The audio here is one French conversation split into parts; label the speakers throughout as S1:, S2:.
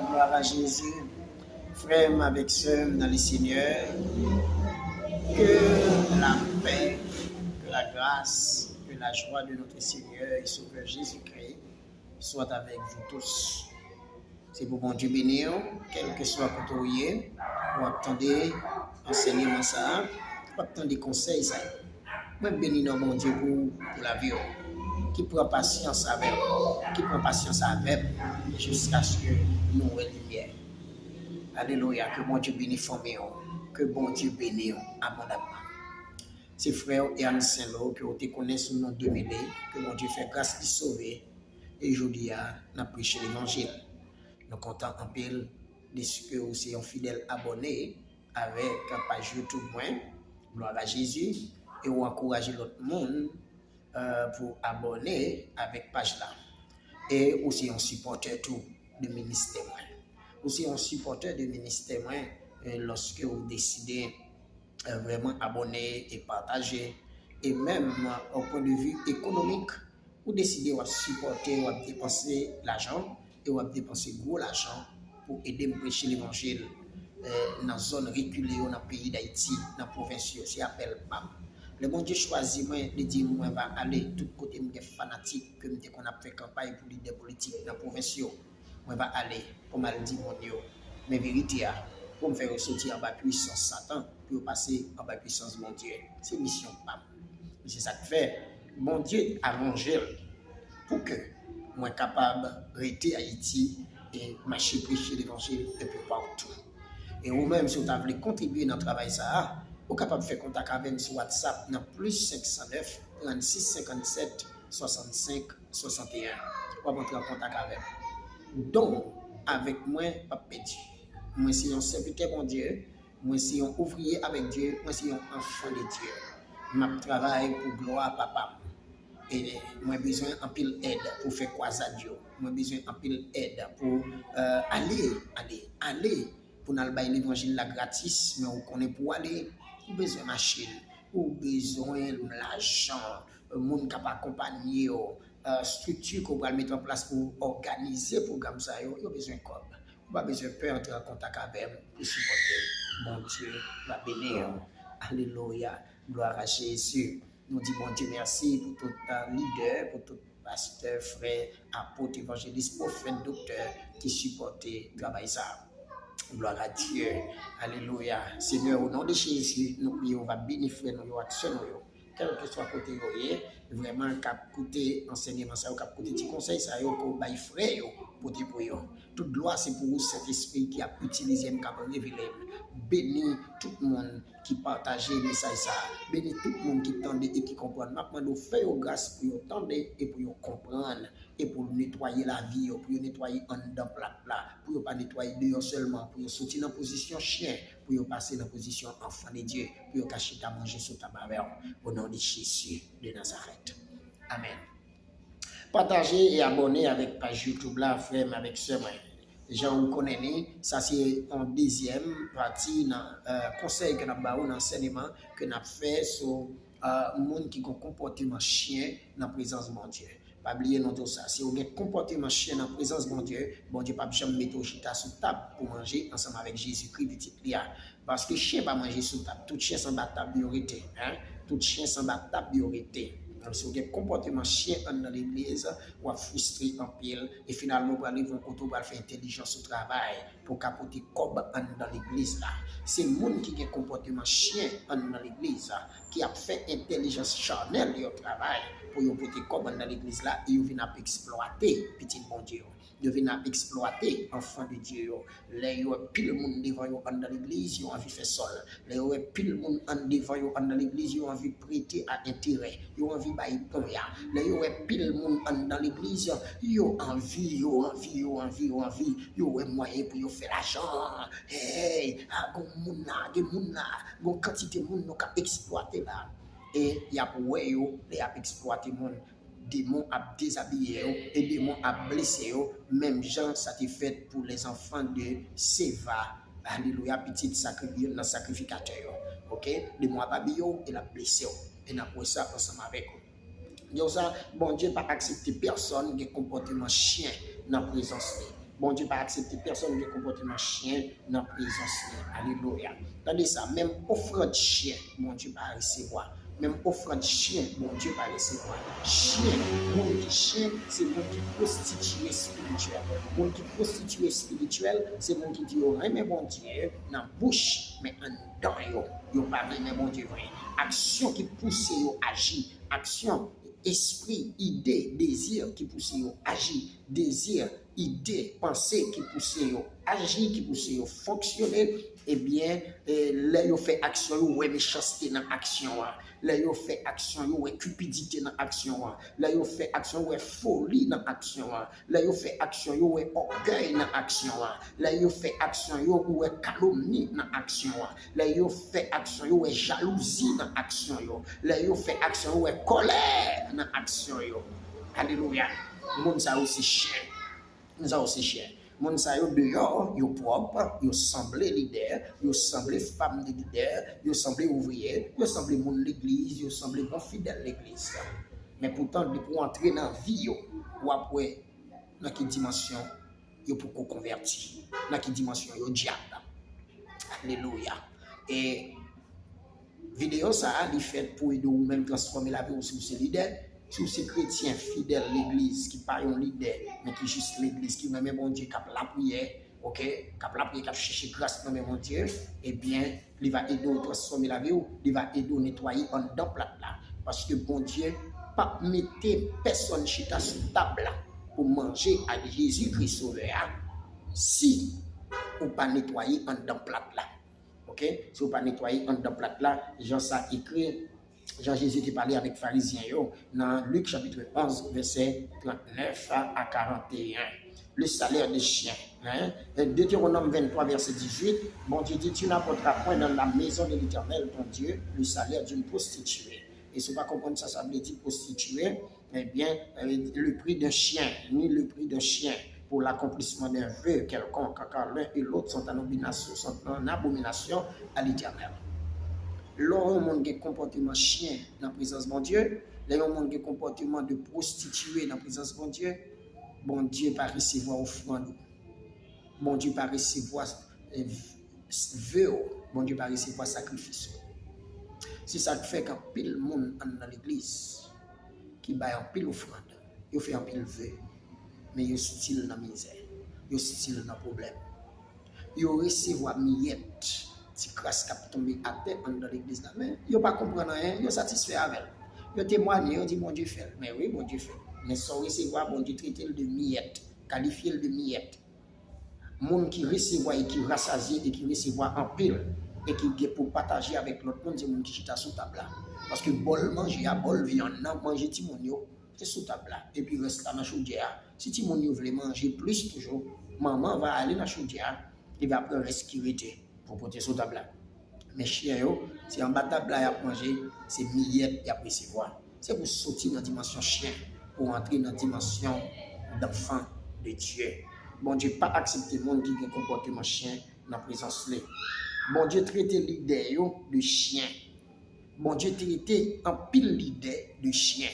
S1: gloire à Jésus. Frère avec sœur dans le Seigneur, que la paix, que la grâce, que la joie de notre Seigneur et Sauveur Jésus-Christ soit avec vous tous. C'est pour bon Dieu bénir, quel que soit votre ouïe, vous attendez enseignement ça, vous attendez conseils ça. Moi bénis notre bon Dieu pour la vie, qui prend patience avec, jusqu'à ce que nous ayons lumière. Alléluia, que bon Dieu bénisse famille, que bon Dieu bénisse abondamment. C'est frère et Anne Saint-Lô que vous te connaissez sous le nom de Médée, que mon Dieu fait grâce de sauver. Et aujourd'hui, nous avons prêché l'évangile. Nous comptons en pile de ce que vous êtes un fidèle abonné avec la page YouTube, gloire à Jésus, et vous encouragez l'autre monde pour abonner avec page là. Et aussi un supporter tout du ministère. Aussi un supporter du ministère lorsque vous décidez vraiment abonner et partager. Et même au point de vue économique, vous décidez de supporter, de dépenser l'argent et de dépenser gros l'argent pour aider à prêcher l'évangile dans la zone reculée, dans le pays d'Haïti, dans la province, c'est appelé PAM. Le bon Dieu choisit moi de dire moi va aller tout côté me fanatique que qu'on a fait campagne pour leader politique dans la province, moi va aller pour mal dire mon Dieu. Mais vérité pour me faire ressortir en bas puissance Satan pour passer en bas puissance mon Dieu. C'est mission PAM. C'est ça que fait mon Dieu arrangé pour que moi capable de rester Haïti et marcher prêcher l'évangile un peu partout. Et vous-même, si vous voulez contribuer dans le travail, ça, vous êtes capable de faire contact avec nous sur WhatsApp dans plus 509 36 57 65 61. Vous pouvez entrer en contact avec nous. Donc, avec moi, pas perdu. Moi, c'est un serviteur bon Dieu. Moi, c'est un ouvrier avec Dieu. Moi, c'est un enfant de Dieu. Je travaille pour gloire papa. Et moi, j'ai besoin d'un pile aide pour faire quoi ça Dieu. Moi, j'ai besoin d'un pile aide pour aller. Pour nous faire l'évangile là gratis, mais on connaît pour aller, vous besoin de machine, vous besoin de l'argent, monde qui va accompagner, structure qu'on va mettre en place pour organiser le programme ça, vous besoin de quoi. Vous pas besoin de peur entrer en contact avec vous pour supporter. Bon Dieu va bénir. Alléluia, gloire à Jésus. Nous disons bon Dieu merci pour tout leader, pour tout pasteur, frère, apôtre, évangéliste, prophète, docteur qui supporte le travail ça. Gloire à Dieu. Alléluia. Seigneur, au nom de Jésus, nous prions, on va bénéficier nos actions, quel que soit côté, vraiment, cap côté enseignement, ça, cap côté petit conseil, ça, qu'on baille frère, pour dire pour eux. Toute gloire, c'est pour vous, cet esprit qui a utilisé, qui a révélé. Bénis tout le monde qui partage le message, ça. Bénis tout le monde qui tendait et qui comprend. Maintenant, nous faisons grâce pour tendre et pour comprendre. Et pour nettoyer la vie, pour nettoyer en dedans plat, pour ne pas nettoyer dehors seulement, pour sortir dans la position chien, pour passer dans la position enfant de Dieu, pour cacher ta manger sur ta bavère, au nom de Jésus de Nazareth. Amen. Partagez et abonnez avec page YouTube là, frère, avec sœur. Les gens vous connaissent, ça c'est en deuxième partie dans conseil que nous avons dans l'enseignement que nous avons fait sur le monde qui a un comportement chien dans la présence de mon Dieu. Pas oublier non tout ça. Si vous avez un comportement chien dans la présence de mon Dieu pas jamais mettre au chita sous table pour manger ensemble avec Jésus-Christ petit lia. Parce que chien pas manger sous table. Tout chien sans table priorité, Tout chien sans table priorité. Donc si vous avez un comportement chien dans l'église, vous êtes frustré en pile et finalement vous allez faire intelligence au travail pour capoter cob dans l'église là. C'est le monde qui a un comportement chien dans l'église qui a fait intelligence charnelle au travail pour vous porter cob dans l'église là et vous venez exploiter petit bon Dieu. Vous venez exploiter enfant de Dieu. Les yo pile monde devant vous dans l'église, vous envie faire sol. Les yo pile monde devant vous dans l'église, vous envie prêter à intérêt. Vous envie bailler ton ya. Les yo pile monde dans l'église, vous envie, vous moyen pour faire l'argent. Hey, gon moun là, gon quantité monde nous ka exploiter là. Et il y a pour yo, les a exploiter monde. Démons à déshabiller et démons à blesser, même gens ça t'est fait pour les enfants de Séva. Alléluia, petit sacrificateur. Ok, démons à babio et la blessé. Et n'a pour ça ensemble avec eux. Donc ça, bon Dieu pas accepter personne qui comportement chien dans la présence. Bon Dieu pas accepter personne qui comportement chien dans présence. Alléluia. Attendez ça, même offrande chien, bon Dieu pas recevoir. Même offrande chien, bon Dieu pas recevoir. Chien, monde qui chien, c'est monde qui prostitué spirituel. Monde qui prostitué spirituel, c'est monde qui dit oh, mais bon Dieu dans bouche, mais en dedans yo pas mais bon Dieu vrai. Action qui pousse yo agir, action esprit, idée, désir qui pousse yo agir, désir, idée, pensée qui pousse yo agir, qui pousse yo fonctionner, eh bien, là yo fait action yo ouais méchanceté dans action, là yo fait action yo ouais cupidité dans action, là yo fait action ouais folie dans action, là yo fait action yo ouais orgueil dans action, là yo fait action yo ouais calomnie dans action, là yo fait action yo ouais jalousie dans action yo, là yo fait action yo ouais colère dans action yo. Alléluia. Moun ça aussi chien. Nous avons aussi chien. Moun sa yo dehors, yo propre, yo semblé leader, yo semblé femme de leader, yo semblé ouvrier, yo semblé moun l'église, yo semblé bon fidèle l'église. Mais pourtant, pour entrer dans la vie, ou après, dans quelle dimension, yo pour convertir, dans quelle dimension, yo diable. Alléluia. Et vidéo ça, il fait pour aider ou même transformer la vie aussi, c'est leader. Tous ces chrétiens fidèles l'église qui pas un leader mais qui juste l'église qui même bon Dieu qui a la prière, OK, qui a la prière, qui a cherché grâce dans mon Dieu, eh bien il va aider à transformer la vie, il va aider à nettoyer en dedans plate là parce que bon Dieu pas mettre personne chita sur table pour manger avec Jésus-Christ sauveur si on pas nettoyer en dedans plate là. OK, si on pas nettoyer en dedans plate là, Jean ça écrit Jean-Jésus qui parlait avec les pharisiens dans Luc chapitre 11, verset 39 à 41. Le salaire des chiens. Deutéronome 23, verset 18. Bon Dieu dit, tu n'apporteras point dans la maison de l'Éternel, ton Dieu, le salaire d'une prostituée. Et si vous ne comprenez pas ça veut dire prostituée, eh bien, le prix d'un chien, ni le prix d'un chien pour l'accomplissement d'un vœu quelconque, car l'un et l'autre sont en abomination à l'Éternel. L'homme monde qui comportement chien dans la présence de bon Dieu, l'homme monde qui comportement de prostituée dans la présence de bon Dieu pas recevoir offrande, bon Dieu pas recevoir vœu, bon Dieu pas recevoir sacrifice. C'est ça qui fait qu'un pile monde dans l'église qui baille un pile offrande, il fait un pile vœu, mais il style dans misère, il style dans problème, il recevoir miette. Si grâce cap tomber à terre dans l'église là mais yo pas comprendre rien yo satisfait avec yo témoigner yo dit mon Dieu fait mais oui mon Dieu fait mais sans recevoir bon Dieu traiter de miette qualifier de miette monde qui recevoir et qui rassasier et qui recevoir en pile et qui pour partager avec l'autre monde c'est monde qui chita sous table là parce que bol manger à bol viande nan manger ti mon yo c'est sous table là et puis reste là dans chaudière si ti mon yo veut manger plus toujours maman va aller dans chaudière il va prendre sécurité pour porter sur table là. Mais chien si en bas table là y a manger, c'est miette y a recevoir. C'est pour sortir dans la dimension chien pour entrer dans la dimension d'enfant de Dieu. Bon Dieu pas accepter le monde qui a un comportement chien dans la présence là. Bon Dieu traiter leader de chien. Bon Dieu traiter en pile leader de chien.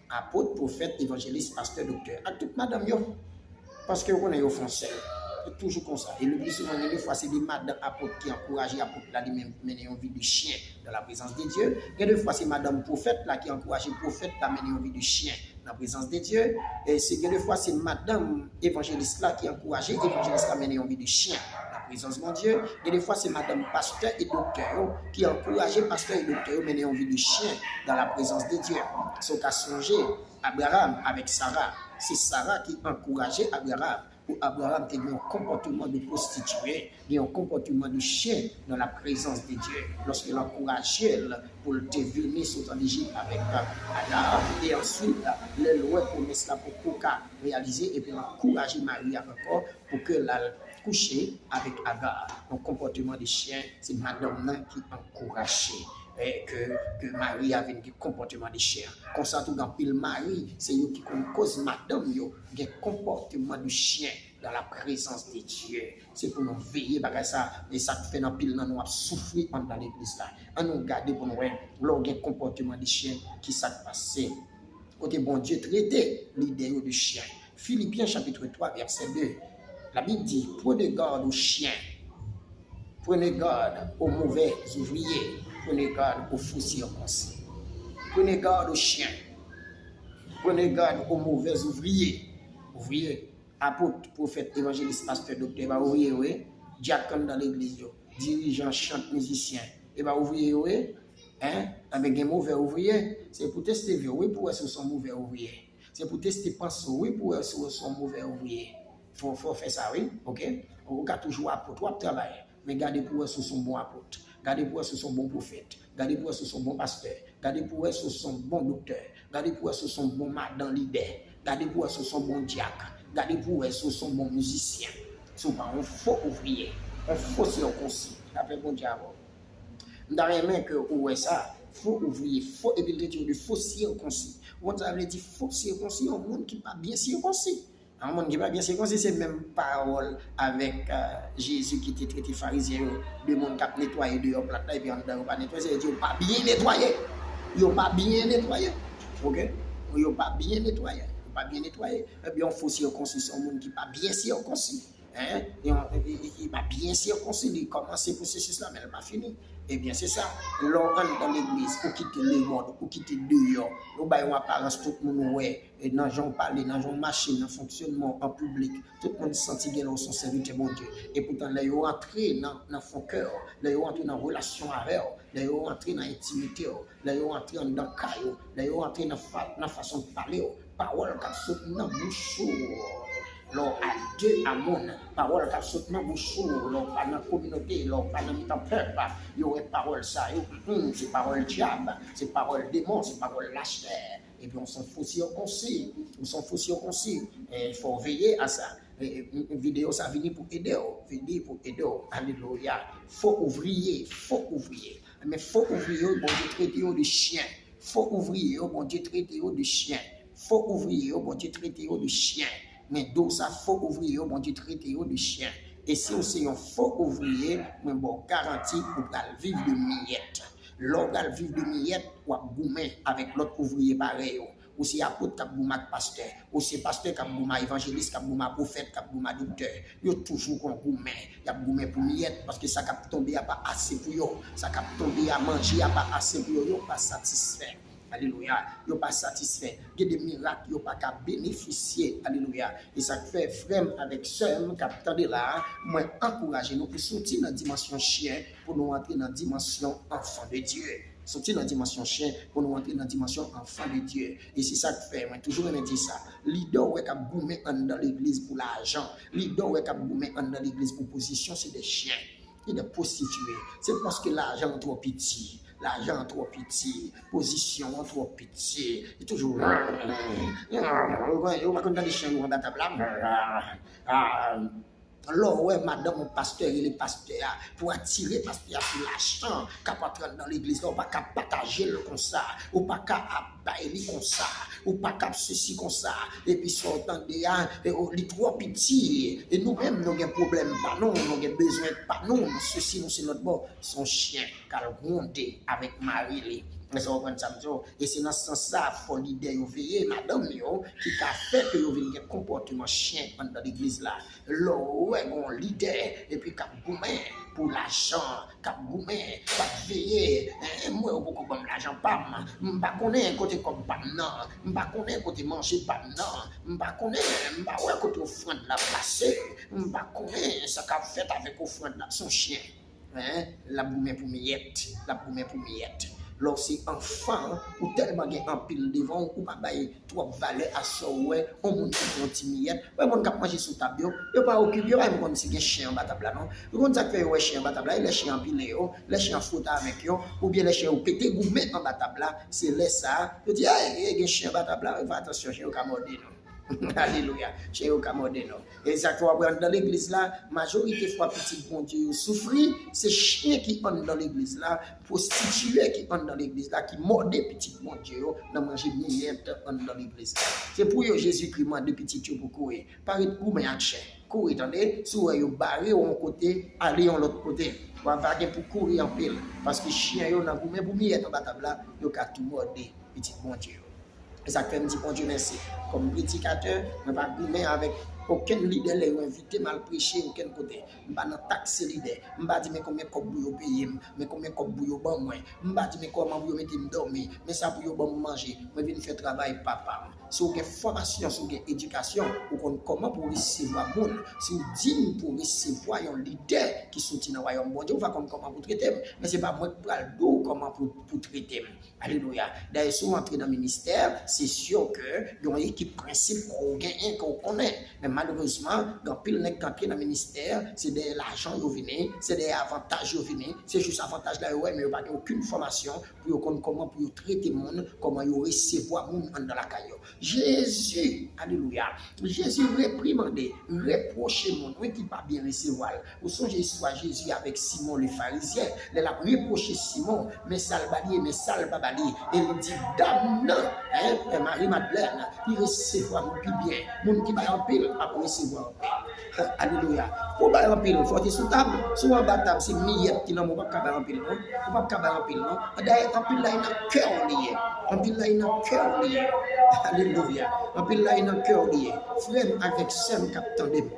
S1: Apôtre, prophète, évangéliste, pasteur, docteur. À toute madame yo parce que on est au français. C'est toujours comme ça. Et le plus souvent, des fois, c'est des madame apôtres qui encouragent l'apôtre là de mener une vie de chien dans la présence de Dieu. Et des fois, c'est madame prophète là qui encourage le prophète à mener une vie de chien dans la présence de Dieu. Et c'est des fois, c'est madame évangéliste là qui encourage l'évangéliste à mener une vie de chien dans la présence de Dieu. Et des fois, c'est madame pasteur et docteur qui encourage pasteur et docteur à mener une vie de chien dans la présence de Dieu. Ce qu'a songé Abraham avec Sarah. C'est Sarah qui encourageait Abraham. Abraham a eu un comportement de prostituée, il a un comportement de chien dans la présence de Dieu. Lorsqu'il encourageait pour le venir sur l'Égypte avec Agar, et ensuite, le loi promesse là pour réaliser et puis encourager Marie encore pour que la coucher avec Agar. Un comportement de chien, c'est madame qui encourageait. Et que Marie avait un comportement de chien. Comme ça, tout dans pile Marie, c'est eux qui cause madame yo, un comportement de chien dans la présence de Dieu. C'est pour nous veiller par ça, et ça fait dans pile nous souffrir dans l'église là. On nous garder pour nous voir un comportement de chien qui s'est passé. Côté bon Dieu traité l'idée de chien. Philippiens chapitre 3, verset 2. La Bible dit, prenez garde aux chiens, prenez garde aux mauvais ouvriers, prenez garde aux faux circoncis. Prenez garde aux chiens, prenez garde aux mauvais ouvriers. Ouvriers, apôtres, prophètes, évangélistes, pasteurs, docteurs, ouvriers, oui. Diacre dans l'église, dirigeants, chantent, musiciens. Et bien, ouvriers, oui. Avec un mauvais ouvrier, c'est pour tester, oui, pour être son mauvais ouvrier. C'est pour tester, penser, oui, pour être son mauvais ouvrier. Il faut faire ça, oui, ok? On regarde toujours apôtre, on travaille, mais gardez pour être son bon apôtre, gardez pour être son bon prophète, gardez pour être son bon pasteur, gardez pour être son bon docteur, gardez pour être son bon madame leader, gardez pour être son bon diacre, gardez pour être son bon musicien. C'est pas un faux ouvrier, un faux circoncis. Après, bon diable. Dans les mains que où est ça, faux ouvrier, faux et puis de faux circoncis. On veut dire faux circoncis, un monde qui n'est pas bien circoncis. Un monde qui n'est pas bien circoncis, c'est même parole avec Jésus qui était traité pharisien, de monde qui a nettoyé dehors plat et puis en dedans pas nettoyé, c'est dire pas bien nettoyé. Ils n'ont pas bien nettoyé. OK? Ils n'ont pas bien nettoyé. Pas bien nettoyé. Et bien on faut circoncis, c'est un monde qui n'est pas bien circoncis. Il va bien circoncis, il commence le processus là, mais il n'est pas fini. Eh bien, c'est ça. L'on entre dans l'église pour quitter le monde, pour quitter dehors. Nous avons une apparence, tout le monde, ouais. Et dans les gens parler, dans les gens marcher, dans le fonctionnement en public, tout le monde sent qu'ils ont son serviteur, mon Dieu. Et pourtant, là, ils ont entré dans son cœur, là, ils ont entré dans la relation avec eux, là, ils ont entré dans l'intimité, là, ils ont entré dans le caillou, là, ils ont entré dans la façon de parler, parole qui saute dans la bouche. Lors à deux à mon parole qui saute dans la bouche, lors pas dans la communauté, lors pas dans le peuple, il y aurait parole ça, c'est parole diable, c'est parole démon, c'est parole lâcheté. Et puis on s'en fout si on conseille, il faut veiller à ça. Une vidéo ça vient pour aider, alléluia. Faux ouvrier, mais faux ouvrier, bon Dieu traité de chien, faux ouvrier, bon Dieu traité de chien, faux ouvrier, bon Dieu traité de chien. Mais d'où ça faux ouvrier, bon Dieu traité de chien. Et si on c'est un faux ouvrier, mais bon garanti pour vivre de miettes. L'orgal vivre de miettes ou à goumer avec l'autre ouvrier pareil. Ou c'est apôtre qui a goumé pasteur, ou c'est pasteur qui a goumé évangéliste, qui a goumé prophète, qui a goumé docteur. Yo toujours qu'on goumé, y a goumé pour miettes parce que ça cap tomber a pas assez pour yo, ça cap tomber à manger a pas assez pour yo pas satisfait. Alléluia, yo pas satisfait. Il y a des miracles, yo pas qu'à bénéficier. Alléluia. Et ça fait frère avec sœur, capitaine de là, moi encourager nous pour sortir dans la dimension chien pour nous entrer dans la dimension enfant de Dieu. Sortir dans la dimension chien pour nous entrer dans la dimension enfant de Dieu. Et c'est ça que fait, moi toujours me dire ça. Leader ouais qui a boumé dans l'église pour l'argent, leader ouais qui a boumé dans l'église pour position, c'est des chiens. Et des prostituées. C'est parce que l'argent est trop petit. L'argent trop petit, position trop petit, et toujours. On va compter les chiens dans la table. Alors, ouais, madame, pasteur, il est pasteur, pour attirer pasteur sur l'argent, capable dans l'église, on pas capable partager le comme ça, ou pas capable bailler comme ça, ou pas capable ceci comme ça, et puis sortant de là, il est trop petit, et nous-mêmes, nous avons un problème, pas nous, nous avons besoin, pas nous, ceci, nous, c'est notre bon, son chien, car grondé avec Marie, et c'est dans ce sens-là, il faut l'idée de veiller, madame, qui a fait que vous avez un comportement chien dans l'église là. Là, ouais, bon, l'idée, et puis qui a goumé pour l'argent, qui a goumé, qui a veillé. Moi, beaucoup comme l'argent, pas, je ne connais pas côté comme pas, non. Je ne connais pas côté manger, pas, non. Je ne connais pas côté offrande la placée. Je ne connais pas ce qu'a fait avec offrande là, son chien. La goumé pour miette, la goumé pour miette. Lorsque enfant ou tellement en pile devant ou pas bailler trop valeur à ouais on monte dans timide ouais mon cap manger sous table yo pas occupé ouais mon si chien en table non on ça fait ouais chien en table les chiens pile yo les chiens faute avec yo ou bien les chiens ou pété gourmet en table c'est laisse ça je dis ah il chien en table va attention chien au camordé non. Alléluia. Chez eux, Camodeno. Et ça, dans l'église là, majorité fois petit bon Dieu souffrir, c'est chien qui entrent dans l'église là, prostituées qui entrent dans l'église là, qui mordent petit bon Dieu, dans manger miette dans l'église là. C'est pour eux Jésus-Christ m'a de petit Dieu pour courir. Pareil pour moi, chien. Courir, attendez, si vous barré en côté, aller en l'autre côté. Vous avez pour courir en pile. Parce que chien, vous avez pour miette dans la table là, vous avez tout mordé petit bon Dieu. Et ça fait me dit, bon Dieu merci. Comme prédicateur, je ne vais pas goumer avec aucun leader les invité mal prêcher aucun côté. Je ne vais pas taxer leader. Je ne vais pas dire mais combien de vous payer, mais combien de vous ban moi. Je ne vais pas dire mais comment vous mettez me dormir, mais ça pour vous manger. Je viens faire travail papa. Si vous avez formation, si vous avez éducation, vous connaissez comment pour recevoir le monde. Si vous digne pour recevoir un leader qui soutient le royaume bon Dieu, vous va comment vous traiter. Mais ce n'est pas moi qui parle d'eau comment pour traiter. Alléluia. D'ailleurs, si vous entrez dans le ministère, c'est sûr que il y a une équipe principe qu'on connaît. Mais malheureusement, dans pile nèg qui entre dans le ministère, c'est de l'argent qui vient, c'est des avantages qui viennent, c'est juste avantage là ouais, mais il n'y a pas aucune formation pour connaître comment pour traiter le monde, comment il recevoir le monde dans la caillou. Jésus, alléluia. Jésus réprimandé, reproché le monde, oui qui pas bien recevoir. Vous songez soit Jésus avec Simon le pharisien, il a reproché Simon, mais ça le bali, mais ça le babali, et il dit dame, hein, Marie-Madeleine, il recevra mon plus bien, mon qui va en pile, pas recevoir. Alléluia. Pour pas en pile, il faut être sous table. Sous un bas table, c'est miette qui n'a pas en pile, non? Il pas en pile, non? D'ailleurs, en pile là, il a cœur lié. En pile là, il a cœur lié. Alléluia. En pile là, il a cœur lié. Frère avec Sam capitaine.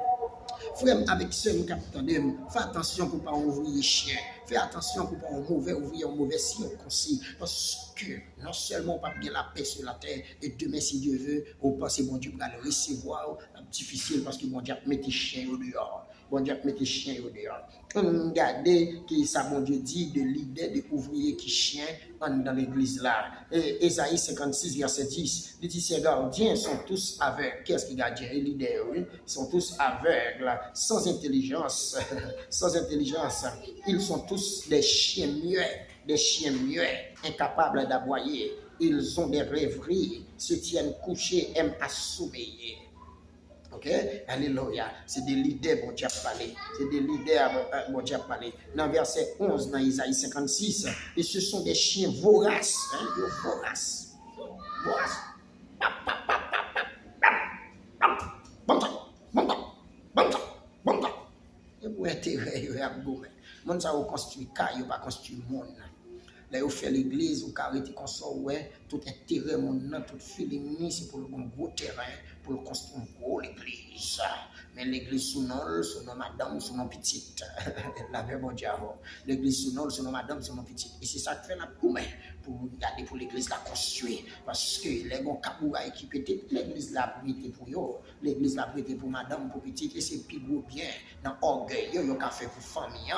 S1: Frère avec ceux qui attendent, fais attention pour ne pas ouvrir chien. Fais attention pour ne pas ouvrir un mauvais signe conseil. Parce que non seulement pas bien la paix sur la terre, et demain, si Dieu veut, on pense que bon Dieu va le recevoir. Difficile parce que bon Dieu met tes chiens au dehors. Bon Dieu met tes chiens au dehors. Regardez qui ça, bon Dieu dit, de leader, de ouvriers qui chien dans l'église là. Et Ésaïe 56, verset 10, il dit, ces gardiens sont tous aveugles. Qu'est-ce que gardien? Les leaders, oui, sont tous aveugles, sans intelligence, sans intelligence. Ils sont tous des chiens muets, incapables d'aboyer. Ils ont des rêveries, se tiennent couchés, aiment à sommeiller. Ok? Alléluia. C'est des leaders, bon Dieu a parlé. C'est des leaders, bon Dieu a parlé. Dans verset 11, dans Isaïe 56, et ce sont des chiens voraces. Hein? Voraces. Voraces. Bon temps. Et pour intérêt, il y a gommé. Mon ça vous construit car il pas construit monde. Là vous fait l'église, vous arrêtez comme ça ouais, tout intérêt mon tout feeling c'est pour le gros terrain pour construire une grosse église. Mais l'église sous nom madame, sous nom petite. La vraie bon diable. L'église sous nom madame, sous nom petite. Et c'est ça que fait la goumé pour garder pour l'église la construire parce que les bons capoura équipé l'église la prêté pour yo, l'église la prêté pour madame pour petite et c'est plus gros bien dans orgueil yo qu'a fait pour famille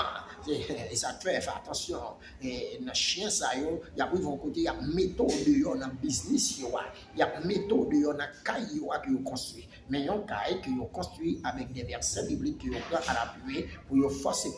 S1: et ça fait attention et dans chien ça yo y a pris vont côté y a méthode yo dans business yo y a méthode yo dans caille yo que yo construit mais yon caille que yo construit avec des versets bibliques que yo prend à l'appui pour yo forcer